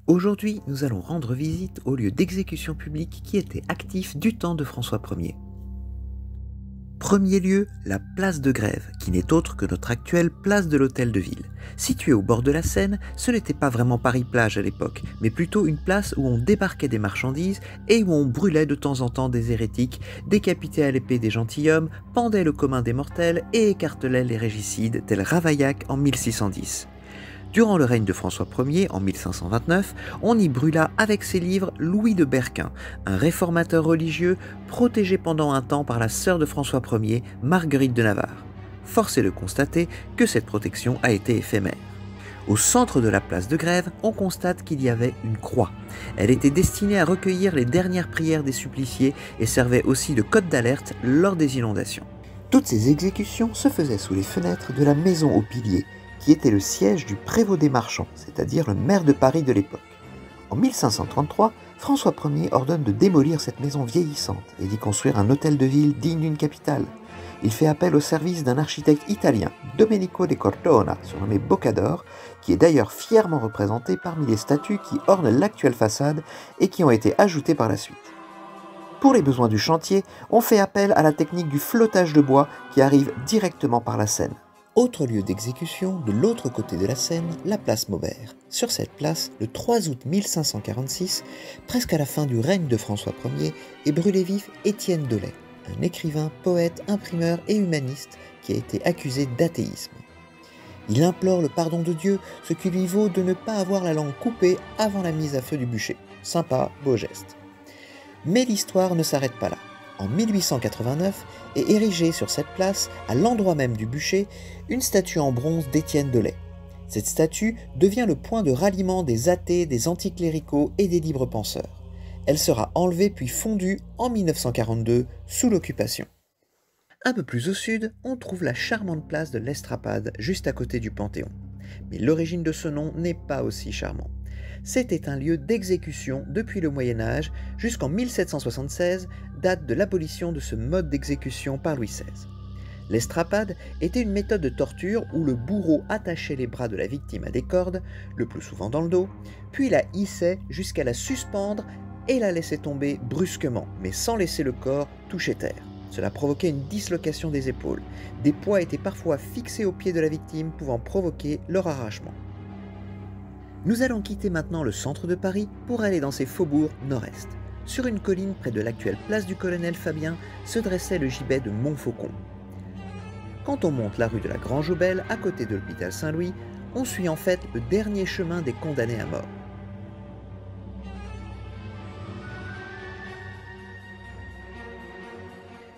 Aujourd'hui, nous allons rendre visite au lieu d'exécution publique qui était actif du temps de François Ier. Premier lieu, la place de Grève, qui n'est autre que notre actuelle place de l'Hôtel de Ville. Située au bord de la Seine, ce n'était pas vraiment Paris-Plage à l'époque, mais plutôt une place où on débarquait des marchandises et où on brûlait de temps en temps des hérétiques, décapitait à l'épée des gentilshommes, pendait le commun des mortels et écartelait les régicides tels Ravaillac en 1610. Durant le règne de François Ier, en 1529, on y brûla avec ses livres Louis de Berquin, un réformateur religieux protégé pendant un temps par la sœur de François Ier, Marguerite de Navarre. Force est de constater que cette protection a été éphémère. Au centre de la place de Grève, on constate qu'il y avait une croix. Elle était destinée à recueillir les dernières prières des suppliciés et servait aussi de code d'alerte lors des inondations. Toutes ces exécutions se faisaient sous les fenêtres de la maison aux piliers, qui était le siège du prévôt des marchands, c'est-à-dire le maire de Paris de l'époque. En 1533, François Ier ordonne de démolir cette maison vieillissante et d'y construire un hôtel de ville digne d'une capitale. Il fait appel au service d'un architecte italien, Domenico de Cortona, surnommé Boccador, qui est d'ailleurs fièrement représenté parmi les statues qui ornent l'actuelle façade et qui ont été ajoutées par la suite. Pour les besoins du chantier, on fait appel à la technique du flottage de bois qui arrive directement par la Seine. Autre lieu d'exécution, de l'autre côté de la Seine, la place Maubert. Sur cette place, le 3 août 1546, presque à la fin du règne de François Ier, est brûlé vif Étienne Delay, un écrivain, poète, imprimeur et humaniste qui a été accusé d'athéisme. Il implore le pardon de Dieu, ce qui lui vaut de ne pas avoir la langue coupée avant la mise à feu du bûcher. Sympa, beau geste. Mais l'histoire ne s'arrête pas là. En 1889 est érigée sur cette place, à l'endroit même du bûcher, une statue en bronze d'Étienne Delay. Cette statue devient le point de ralliement des athées, des anticléricaux et des libres penseurs. Elle sera enlevée puis fondue en 1942 sous l'occupation. Un peu plus au sud, on trouve la charmante place de l'Estrapade, juste à côté du Panthéon. Mais l'origine de ce nom n'est pas aussi charmant. C'était un lieu d'exécution depuis le Moyen-Âge jusqu'en 1776, date de l'abolition de ce mode d'exécution par Louis XVI. L'estrapade était une méthode de torture où le bourreau attachait les bras de la victime à des cordes, le plus souvent dans le dos, puis la hissait jusqu'à la suspendre et la laissait tomber brusquement, mais sans laisser le corps toucher terre. Cela provoquait une dislocation des épaules. Des poids étaient parfois fixés aux pieds de la victime, pouvant provoquer leur arrachement. Nous allons quitter maintenant le centre de Paris pour aller dans ses faubourgs nord-est. Sur une colline près de l'actuelle place du Colonel Fabien se dressait le gibet de Montfaucon. Quand on monte la rue de la Grange-aux-Belles, à côté de l'hôpital Saint-Louis, on suit en fait le dernier chemin des condamnés à mort.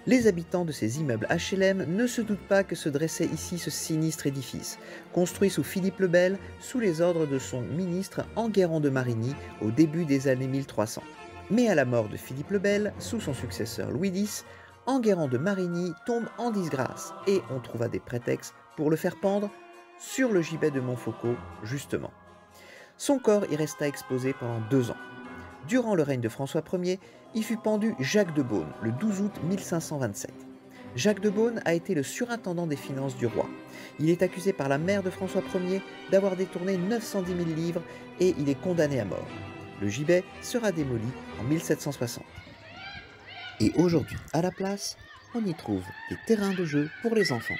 Les habitants de ces immeubles HLM ne se doutent pas que se dressait ici ce sinistre édifice, construit sous Philippe le Bel, sous les ordres de son ministre Enguerrand de Marigny au début des années 1300. Mais à la mort de Philippe le Bel, sous son successeur Louis X, Enguerrand de Marigny tombe en disgrâce et on trouva des prétextes pour le faire pendre sur le gibet de Montfaucon, justement. Son corps y resta exposé pendant 2 ans. Durant le règne de François Ier, y fut pendu Jacques de Beaune, le 12 août 1527. Jacques de Beaune a été le surintendant des finances du roi. Il est accusé par la mère de François Ier d'avoir détourné 910 000 livres et il est condamné à mort. Le gibet sera démoli en 1760. Et aujourd'hui, à la place, on y trouve des terrains de jeu pour les enfants.